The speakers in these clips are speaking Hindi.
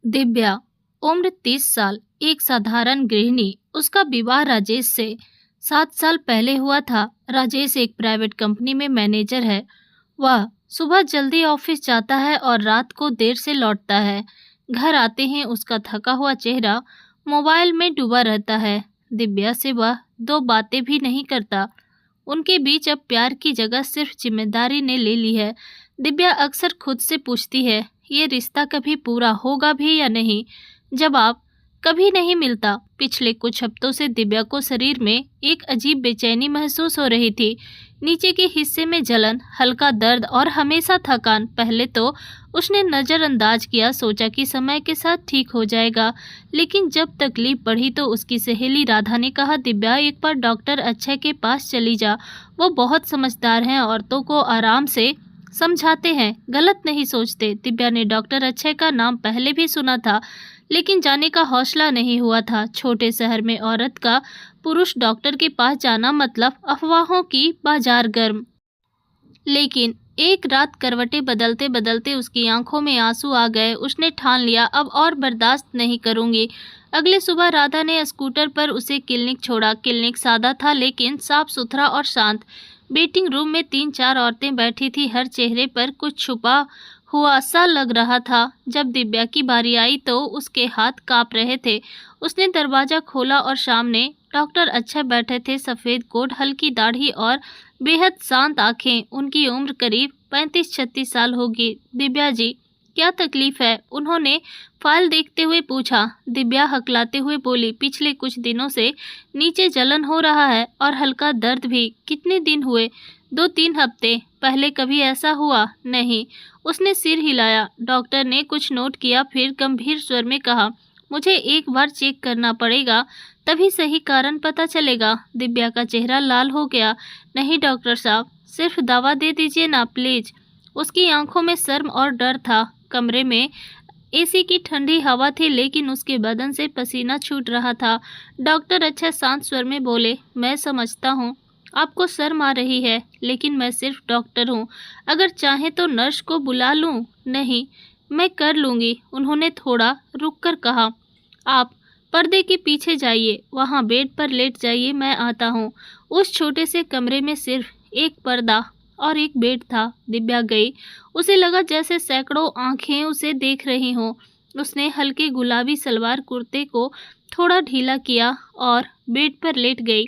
दिव्या, उम्र 30 साल, एक साधारण गृहिणी। उसका विवाह राजेश से 7 साल पहले हुआ था। राजेश एक प्राइवेट कंपनी में मैनेजर है। वह सुबह जल्दी ऑफिस जाता है और रात को देर से लौटता है। घर आते ही उसका थका हुआ चेहरा मोबाइल में डूबा रहता है। दिव्या से वह दो बातें भी नहीं करता। उनके बीच अब प्यार की जगह सिर्फ जिम्मेदारी ने ले ली है। दिव्या अक्सर खुद से पूछती है, ये रिश्ता कभी पूरा होगा भी या नहीं। जवाब कभी नहीं मिलता। पिछले कुछ हफ्तों से दिव्या को शरीर में एक अजीब बेचैनी महसूस हो रही थी। नीचे के हिस्से में जलन, हल्का दर्द और हमेशा थकान। पहले तो उसने नज़रअंदाज किया, सोचा कि समय के साथ ठीक हो जाएगा। लेकिन जब तकलीफ बढ़ी तो उसकी सहेली राधा ने कहा, दिव्या एक बार डॉक्टर अक्षय के पास चली जा। वो बहुत समझदार हैं, औरतों को आराम से समझाते हैं, गलत नहीं सोचते। दिव्या ने डॉक्टर अक्षय का नाम पहले भी सुना था, लेकिन जाने का हौसला नहीं हुआ था। छोटे शहर में औरत का पुरुष डॉक्टर के पास जाना मतलब अफवाहों की बाजार गर्म। लेकिन एक रात करवटें बदलते बदलते उसकी आंखों में आंसू आ गए। उसने ठान लिया, अब और बर्दाश्त नहीं करूंगी। अगले सुबह राधा ने स्कूटर पर उसे क्लिनिक छोड़ा। क्लिनिक सादा था लेकिन साफ सुथरा और शांत। वेटिंग रूम में 3-4 औरतें बैठी थी, हर चेहरे पर कुछ छुपा हुआ सा लग रहा था। जब दिव्या की बारी आई तो उसके हाथ कांप रहे थे। उसने दरवाजा खोला और सामने डॉक्टर अक्षय बैठे थे। सफ़ेद कोट, हल्की दाढ़ी और बेहद शांत आंखें। उनकी उम्र करीब 35-36 साल होगी। दिव्या जी, क्या तकलीफ है? उन्होंने फाइल देखते हुए पूछा। दिव्या हकलाते हुए बोली, पिछले कुछ दिनों से नीचे जलन हो रहा है और हल्का दर्द भी। कितने दिन हुए? 2-3 हफ्ते। पहले कभी ऐसा हुआ? नहीं। उसने सिर हिलाया। डॉक्टर ने कुछ नोट किया, फिर गंभीर स्वर में कहा, मुझे एक बार चेक करना पड़ेगा, तभी सही कारण पता चलेगा। दिव्या का चेहरा लाल हो गया। नहीं डॉक्टर साहब, सिर्फ दवा दे दीजिए ना प्लीज। उसकी आंखों में शर्म और डर था। कमरे में एसी की ठंडी हवा थी लेकिन उसके बदन से पसीना छूट रहा था। डॉक्टर अच्छा शांत स्वर में बोले, मैं समझता हूँ आपको शर्म आ रही है, लेकिन मैं सिर्फ डॉक्टर हूँ। अगर चाहे तो नर्स को बुला लूँ? नहीं, मैं कर लूँगी। उन्होंने थोड़ा रुककर कहा, आप पर्दे के पीछे जाइए, वहाँ बेड पर लेट जाइए, मैं आता हूँ। उस छोटे से कमरे में सिर्फ एक पर्दा और एक बेड था। दिव्या गई। उसे लगा जैसे सैकड़ों आंखें उसे देख रही हों। उसने हल्के गुलाबी सलवार कुर्ते को थोड़ा ढीला किया और बेड पर लेट गई।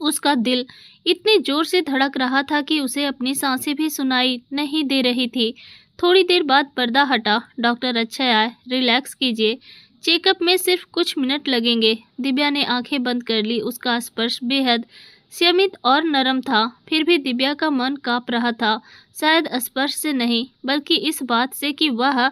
उसका दिल इतने जोर से धड़क रहा था कि उसे अपनी सांसें भी सुनाई नहीं दे रही थी। थोड़ी देर बाद पर्दा हटा। डॉक्टर अक्षय आए। रिलैक्स कीजिए, चेकअप में सिर्फ कुछ मिनट लगेंगे। दिव्या ने आंखें बंद कर ली। उसका स्पर्श बेहद संयमित और नरम था, फिर भी दिव्या का मन कांप रहा था। शायद स्पर्श से नहीं, बल्कि इस बात से कि वह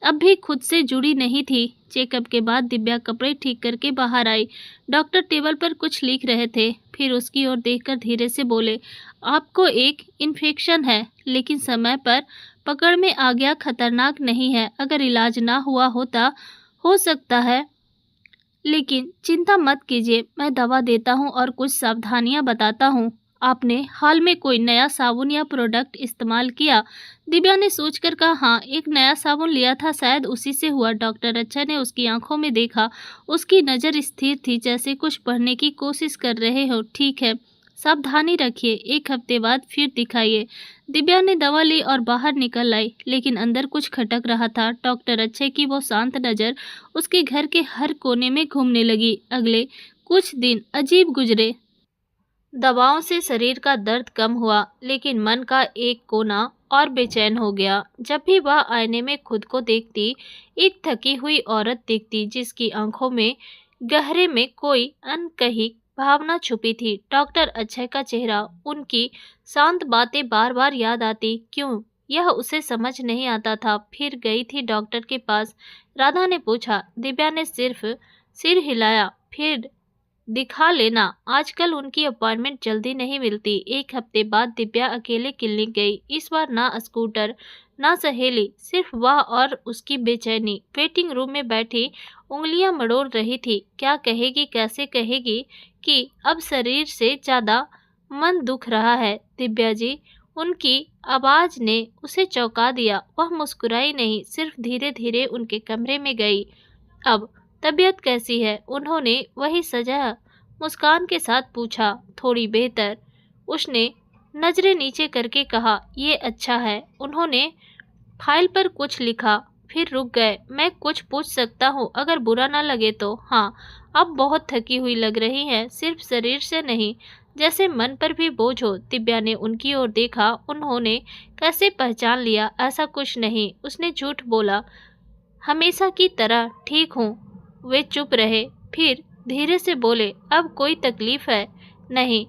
अब भी खुद से जुड़ी नहीं थी। चेकअप के बाद दिव्या कपड़े ठीक करके बाहर आई। डॉक्टर टेबल पर कुछ लिख रहे थे, फिर उसकी ओर देखकर धीरे से बोले, आपको एक इन्फेक्शन है, लेकिन समय पर पकड़ में आ गया, खतरनाक नहीं है। अगर इलाज ना हुआ होता हो सकता है, लेकिन चिंता मत कीजिए, मैं दवा देता हूँ और कुछ सावधानियाँ बताता हूँ। आपने हाल में कोई नया साबुन या प्रोडक्ट इस्तेमाल किया? दिव्या ने सोचकर कहा, हाँ, एक नया साबुन लिया था, शायद उसी से हुआ। डॉक्टर अक्षय ने उसकी आंखों में देखा। उसकी नज़र स्थिर थी, जैसे कुछ पढ़ने की कोशिश कर रहे हो। ठीक है, सावधानी रखिए, 1 हफ्ते बाद फिर दिखाइए। दिव्या ने दवा ली और बाहर निकल आई, लेकिन अंदर कुछ खटक रहा था। डॉक्टर अक्षय की वो शांत नज़र उसके घर के हर कोने में घूमने लगी। अगले कुछ दिन अजीब गुजरे। दवाओं से शरीर का दर्द कम हुआ, लेकिन मन का एक कोना और बेचैन हो गया। जब भी वह आईने में खुद को देखती, एक थकी हुई औरत दिखती जिसकी आंखों में गहरे में कोई अनकही भावना छुपी थी। डॉक्टर अक्षय का चेहरा, उनकी शांत बातें बार बार याद आती। क्यों, यह उसे समझ नहीं आता था। फिर गई थी डॉक्टर के पास। राधा ने पूछा। दिव्या ने सिर्फ सिर हिलाया। फिर दिखा लेना, आजकल उनकी अपॉइंटमेंट जल्दी नहीं मिलती। 1 हफ्ते बाद दिव्या अकेले क्लिनिक गई। इस बार ना स्कूटर, ना सहेली, सिर्फ वह और उसकी बेचैनी। वेटिंग रूम में बैठी उंगलियां मड़ोड़ रही थी। क्या कहेगी, कैसे कहेगी कि अब शरीर से ज़्यादा मन दुख रहा है? दिव्या जी, उनकी आवाज ने उसे चौंका दिया। वह मुस्कुराई नहीं, सिर्फ धीरे धीरे उनके कमरे में गई। अब तबीयत कैसी है? उन्होंने वही सजा मुस्कान के साथ पूछा। थोड़ी बेहतर, उसने नजरें नीचे करके कहा। ये अच्छा है। उन्होंने फाइल पर कुछ लिखा, फिर रुक गए। मैं कुछ पूछ सकता हूँ अगर बुरा ना लगे तो? हाँ, अब बहुत थकी हुई लग रही हैं, सिर्फ शरीर से नहीं, जैसे मन पर भी बोझ हो। दिव्या ने उनकी ओर देखा। उन्होंने कैसे पहचान लिया? ऐसा कुछ नहीं, उसने झूठ बोला। हमेशा की तरह ठीक हूँ। वे चुप रहे, फिर धीरे से बोले, अब कोई तकलीफ है? नहीं,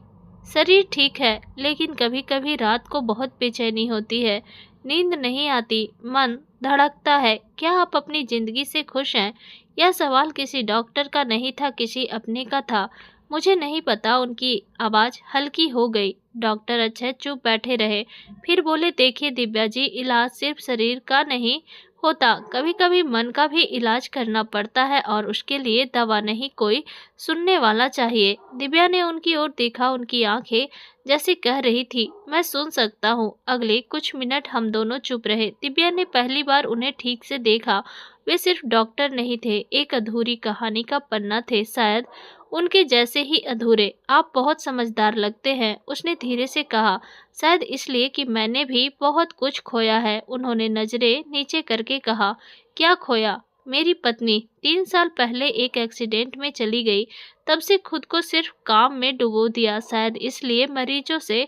शरीर ठीक है, लेकिन कभी कभी रात को बहुत बेचैनी होती है, नींद नहीं आती, मन धड़कता है। क्या आप अपनी जिंदगी से खुश हैं? यह सवाल किसी डॉक्टर का नहीं था, किसी अपने का था। मुझे नहीं पता। उनकी आवाज हल्की हो गई। डॉक्टर अच्छे चुप बैठे रहे, फिर बोले, देखिए दिव्या जी, इलाज सिर्फ शरीर का नहीं होता, कभी कभी मन का भी इलाज करना पड़ता है, और उसके लिए दवा नहीं, कोई सुनने वाला चाहिए। दिव्या ने उनकी ओर देखा। उनकी आंखें जैसे कह रही थी, मैं सुन सकता हूँ। अगले कुछ मिनट हम दोनों चुप रहे। दिव्या ने पहली बार उन्हें ठीक से देखा। वे सिर्फ डॉक्टर नहीं थे, एक अधूरी कहानी का पन्ना थे, शायद उनके जैसे ही अधूरे। आप बहुत समझदार लगते हैं, उसने धीरे से कहा। शायद इसलिए कि मैंने भी बहुत कुछ खोया है। उन्होंने नजरें नीचे करके कहा। क्या खोया? मेरी पत्नी 3 साल पहले एक एक्सीडेंट में चली गई। तब से खुद को सिर्फ काम में डुबो दिया। शायद इसलिए मरीजों से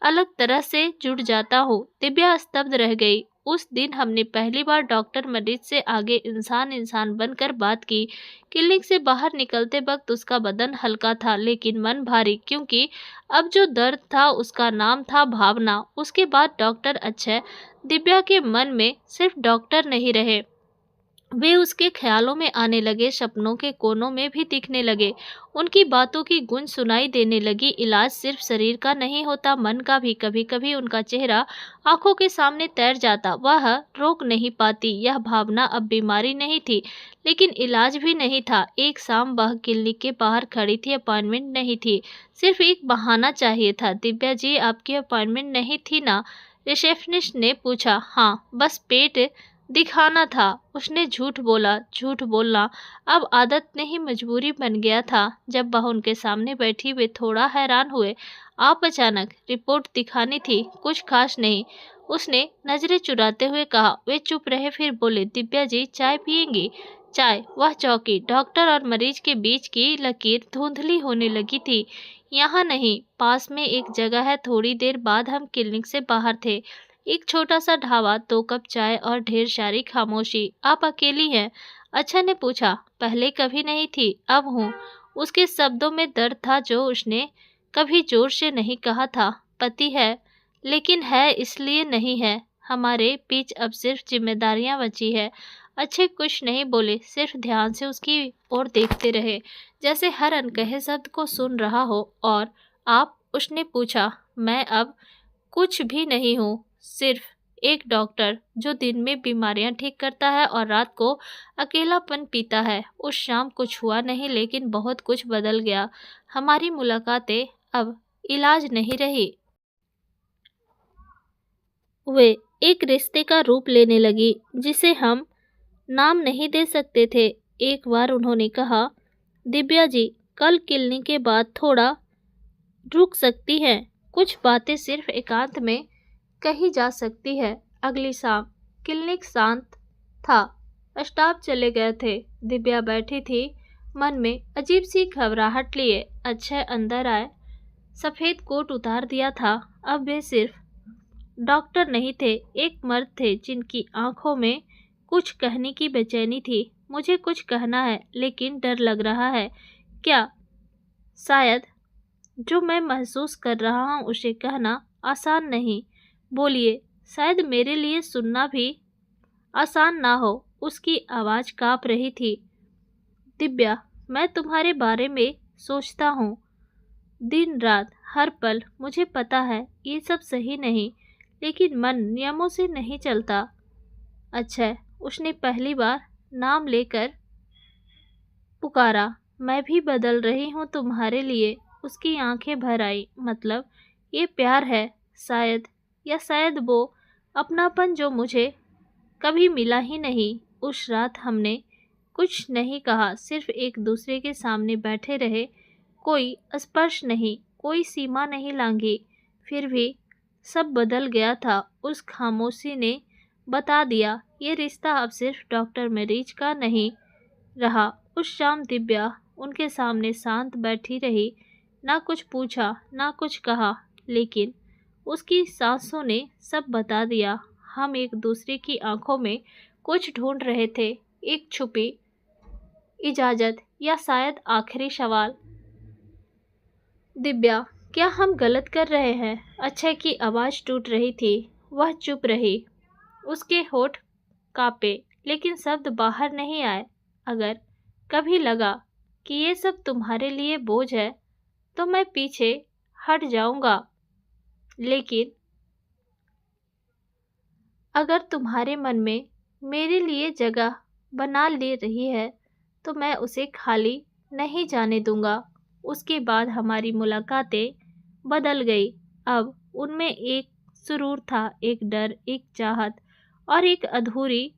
अलग तरह से जुड़ जाता हूँ। दिव्या स्तब्ध रह गई। उस दिन हमने पहली बार डॉक्टर मरीज से आगे इंसान इंसान बनकर बात की। क्लिनिक से बाहर निकलते वक्त उसका बदन हल्का था, लेकिन मन भारी, क्योंकि अब जो दर्द था उसका नाम था भावना। उसके बाद डॉक्टर अक्षय दिव्या के मन में सिर्फ डॉक्टर नहीं रहे, वे उसके ख्यालों में आने लगे, सपनों के कोनों में भी दिखने लगे। उनकी बातों की गूंज सुनाई देने लगी। इलाज सिर्फ शरीर का नहीं होता, मन का भी। कभी कभी उनका चेहरा आंखों के सामने तैर जाता। वह रोक नहीं पाती। यह भावना अब बीमारी नहीं थी, लेकिन इलाज भी नहीं था। एक शाम वह क्लिनिक के बाहर खड़ी थी। अपॉइंटमेंट नहीं थी, सिर्फ एक बहाना चाहिए था। दिव्या जी, आपकी अपॉइंटमेंट नहीं थी ना? रिसेप्शनिस्ट ने पूछा। हाँ, बस पेट दिखाना था, उसने झूठ बोला। झूठ बोलना अब आदत नहीं, मजबूरी बन गया था। जब वह उनके सामने बैठी, वे थोड़ा हैरान हुए। आप अचानक? रिपोर्ट दिखानी थी, कुछ खास नहीं, उसने नजरें चुराते हुए कहा। वे चुप रहे, फिर बोले, दिव्या जी, चाय पिएंगी? चाय? वह चौंकी। डॉक्टर और मरीज के बीच की लकीर धुंधली होने लगी थी। यहाँ नहीं, पास में एक जगह है। थोड़ी देर बाद हम क्लिनिक से बाहर थे। एक छोटा सा ढाबा, 2 कप चाय और ढेर सारी खामोशी। आप अकेली हैं? अच्छा ने पूछा। पहले कभी नहीं थी, अब हूँ। उसके शब्दों में दर्द था जो उसने कभी जोर से नहीं कहा था। पति है, लेकिन है इसलिए नहीं है। हमारे बीच अब सिर्फ जिम्मेदारियां बची है। अच्छे कुछ नहीं बोले, सिर्फ ध्यान से उसकी ओर देखते रहे, जैसे हर अनकहे शब्द को सुन रहा हो। और आप? उसने पूछा। मैं अब कुछ भी नहीं हूँ, सिर्फ एक डॉक्टर जो दिन में बीमारियां ठीक करता है और रात को अकेलापन पीता है। उस शाम कुछ हुआ नहीं, लेकिन बहुत कुछ बदल गया। हमारी मुलाकातें अब इलाज नहीं रही, वे एक रिश्ते का रूप लेने लगी, जिसे हम नाम नहीं दे सकते थे। एक बार उन्होंने कहा, दिव्या जी, कल क्लिनिक के बाद थोड़ा रुक सकती हैं? कुछ बातें सिर्फ एकांत में कही जा सकती है। अगली शाम क्लिनिक शांत था। स्टाफ चले गए थे। दिव्या बैठी थी, मन में अजीब सी घबराहट लिए। अक्षय अंदर आए। सफेद कोट उतार दिया था। अब वे सिर्फ डॉक्टर नहीं थे, एक मर्द थे जिनकी आंखों में कुछ कहने की बेचैनी थी। मुझे कुछ कहना है, लेकिन डर लग रहा है। क्या? शायद जो मैं महसूस कर रहा हूँ उसे कहना आसान नहीं। बोलिए। शायद मेरे लिए सुनना भी आसान ना हो। उसकी आवाज़ काँप रही थी। दिव्या, मैं तुम्हारे बारे में सोचता हूँ, दिन रात, हर पल। मुझे पता है ये सब सही नहीं, लेकिन मन नियमों से नहीं चलता। अच्छा, उसने पहली बार नाम लेकर पुकारा। मैं भी बदल रही हूँ तुम्हारे लिए। उसकी आंखें भर आई। मतलब? ये प्यार है? शायद या शायद वो अपनापन जो मुझे कभी मिला ही नहीं। उस रात हमने कुछ नहीं कहा, सिर्फ एक दूसरे के सामने बैठे रहे। कोई स्पर्श नहीं, कोई सीमा नहीं लांघी। फिर भी सब बदल गया था। उस खामोशी ने बता दिया, ये रिश्ता अब सिर्फ डॉक्टर मरीज का नहीं रहा। उस शाम दिव्या उनके सामने शांत बैठी रही, ना कुछ पूछा, ना कुछ कहा, लेकिन उसकी सांसों ने सब बता दिया। हम एक दूसरे की आंखों में कुछ ढूंढ रहे थे, एक छुपी इजाजत या शायद आखिरी सवाल। दिव्या, क्या हम गलत कर रहे हैं? अक्षय की आवाज़ टूट रही थी। वह चुप रही। उसके होठ कांपे, लेकिन शब्द बाहर नहीं आए। अगर कभी लगा कि ये सब तुम्हारे लिए बोझ है, तो मैं पीछे हट जाऊंगा, लेकिन अगर तुम्हारे मन में मेरे लिए जगह बना ले रही है, तो मैं उसे खाली नहीं जाने दूंगा। उसके बाद हमारी मुलाकातें बदल गई। अब उनमें एक सुरूर था, एक डर, एक चाहत और एक अधूरी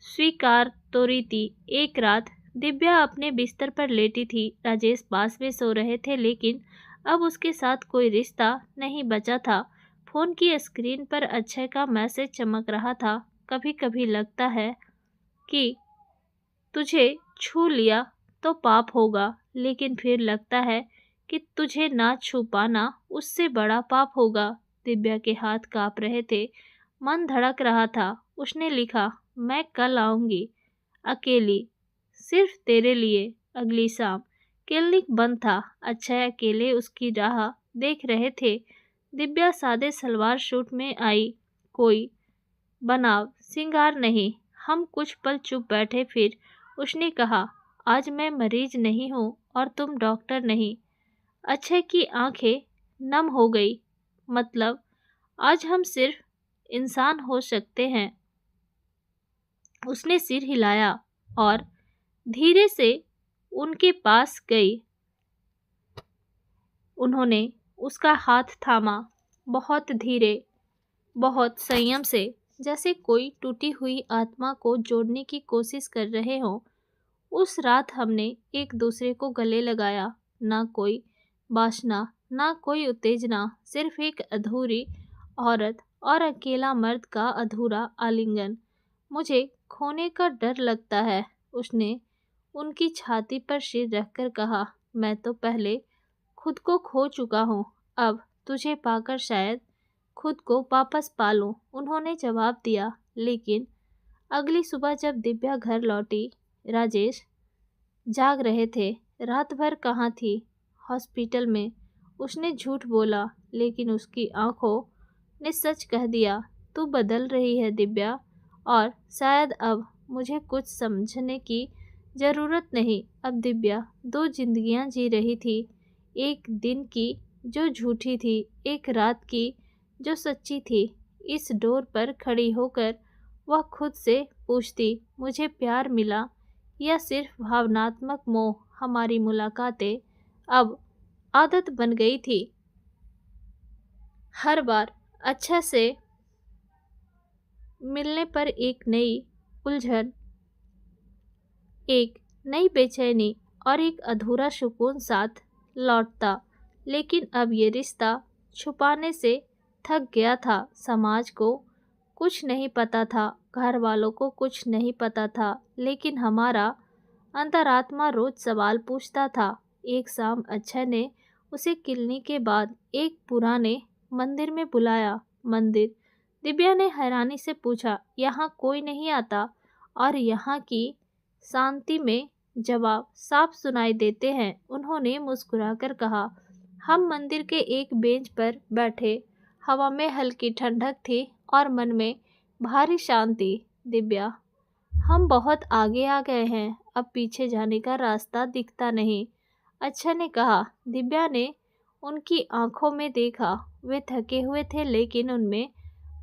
स्वीकार तोरी थी। एक रात दिव्या अपने बिस्तर पर लेटी थी। राजेश पास में सो रहे थे, लेकिन अब उसके साथ कोई रिश्ता नहीं बचा था। फोन की स्क्रीन पर अक्षय का मैसेज चमक रहा था। कभी कभी लगता है कि तुझे छू लिया तो पाप होगा, लेकिन फिर लगता है कि तुझे ना छू पाना उससे बड़ा पाप होगा। दिव्या के हाथ कांप रहे थे, मन धड़क रहा था। उसने लिखा, मैं कल आऊंगी, अकेली, सिर्फ तेरे लिए। अगली शाम क्लिनिक बंद था। अक्षय अकेले उसकी राह देख रहे थे। दिव्या सादे सलवार सूट में आई, कोई बनाव सिंगार नहीं। हम कुछ पल चुप बैठे, फिर उसने कहा, आज मैं मरीज नहीं हूँ और तुम डॉक्टर नहीं। अक्षय की आंखें नम हो गई। मतलब आज हम सिर्फ इंसान हो सकते हैं। उसने सिर हिलाया और धीरे से उनके पास गई। उन्होंने उसका हाथ थामा, बहुत धीरे, बहुत संयम से, जैसे कोई टूटी हुई आत्मा को जोड़ने की कोशिश कर रहे हों। उस रात हमने एक दूसरे को गले लगाया। ना कोई वासना, ना कोई उत्तेजना, सिर्फ एक अधूरी औरत और अकेला मर्द का अधूरा आलिंगन। मुझे खोने का डर लगता है, उसने उनकी छाती पर सिर रखकर कहा। मैं तो पहले खुद को खो चुका हूँ, अब तुझे पाकर शायद खुद को वापस पालूं। उन्होंने जवाब दिया। लेकिन अगली सुबह जब दिव्या घर लौटी, राजेश जाग रहे थे। रात भर कहाँ थी? हॉस्पिटल में। उसने झूठ बोला, लेकिन उसकी आंखों ने सच कह दिया। तू बदल रही है दिव्या, और शायद अब मुझे कुछ समझने की ज़रूरत नहीं। अब दिव्या दो जिंदगियां जी रही थी, एक दिन की जो झूठी थी, एक रात की जो सच्ची थी। इस डोर पर खड़ी होकर वह खुद से पूछती, मुझे प्यार मिला या सिर्फ भावनात्मक मोह? हमारी मुलाकातें अब आदत बन गई थी। हर बार अच्छा से मिलने पर एक नई उलझन, एक नई बेचैनी और एक अधूरा सुकून साथ लौटता। लेकिन अब ये रिश्ता छुपाने से थक गया था। समाज को कुछ नहीं पता था, घर वालों को कुछ नहीं पता था, लेकिन हमारा अंतरात्मा रोज सवाल पूछता था। एक शाम अक्षय ने उसे क्लिनिक के बाद एक पुराने मंदिर में बुलाया। मंदिर? दिव्या ने हैरानी से पूछा। यहाँ कोई नहीं आता, और यहाँ की शांति में जवाब साफ सुनाई देते हैं। उन्होंने मुस्कुराकर कहा। हम मंदिर के एक बेंच पर बैठे। हवा में हल्की ठंडक थी और मन में भारी शांति। दिव्या, हम बहुत आगे आ गए हैं, अब पीछे जाने का रास्ता दिखता नहीं, अक्षय ने कहा। दिव्या ने उनकी आंखों में देखा। वे थके हुए थे, लेकिन उनमें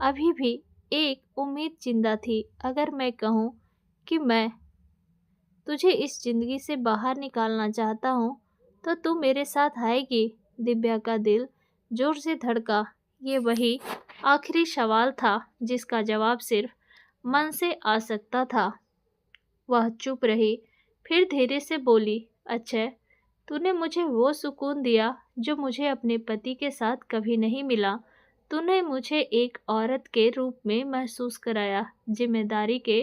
अभी भी एक उम्मीद जिंदा थी। अगर मैं कहूँ कि मैं तुझे इस जिंदगी से बाहर निकालना चाहता हूँ, तो तू मेरे साथ आएगी? दिव्या का दिल जोर से धड़का। ये वही आखिरी सवाल था जिसका जवाब सिर्फ मन से आ सकता था। वह चुप रही, फिर धीरे से बोली, अक्षय, तूने मुझे वो सुकून दिया जो मुझे अपने पति के साथ कभी नहीं मिला। तूने मुझे एक औरत के रूप में महसूस कराया, जिम्मेदारी के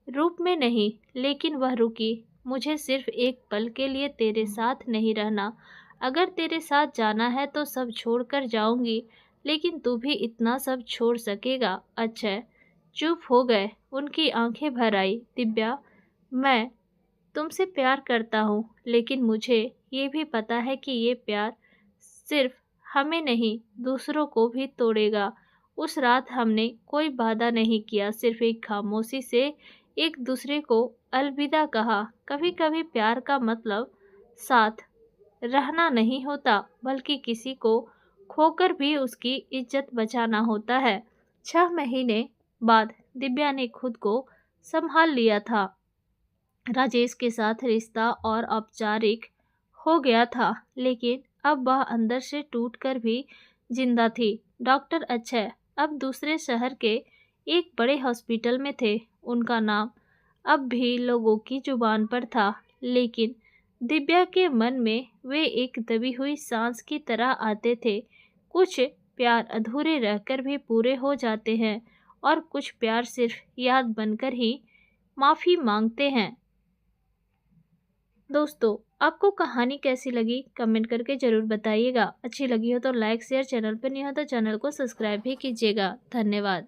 रूप में नहीं। लेकिन वह रुकी। मुझे सिर्फ एक पल के लिए तेरे साथ नहीं रहना। अगर तेरे साथ जाना है तो सब छोड़कर जाऊंगी, लेकिन तू भी इतना सब छोड़ सकेगा? अक्षय चुप हो गए। उनकी आंखें भर आई। दिव्या, मैं तुमसे प्यार करता हूँ, लेकिन मुझे ये भी पता है कि ये प्यार सिर्फ हमें नहीं, दूसरों को भी तोड़ेगा। उस रात हमने कोई वादा नहीं किया, सिर्फ एक खामोशी से एक दूसरे को अलविदा कहा। कभी कभी प्यार का मतलब साथ रहना नहीं होता, बल्कि किसी को खोकर भी उसकी इज्जत बचाना होता है। 6 महीने बाद दिव्या ने खुद को संभाल लिया था। राजेश के साथ रिश्ता और औपचारिक हो गया था, लेकिन अब वह अंदर से टूटकर भी जिंदा थी। डॉक्टर अक्षय अब दूसरे शहर के एक बड़े हॉस्पिटल में थे। उनका नाम अब भी लोगों की जुबान पर था, लेकिन दिव्या के मन में वे एक दबी हुई सांस की तरह आते थे। कुछ प्यार अधूरे रहकर भी पूरे हो जाते हैं, और कुछ प्यार सिर्फ याद बनकर ही माफ़ी मांगते हैं। दोस्तों, आपको कहानी कैसी लगी कमेंट करके ज़रूर बताइएगा। अच्छी लगी हो तो लाइक शेयर, चैनल पर नहीं हो तो चैनल को सब्सक्राइब भी कीजिएगा। धन्यवाद।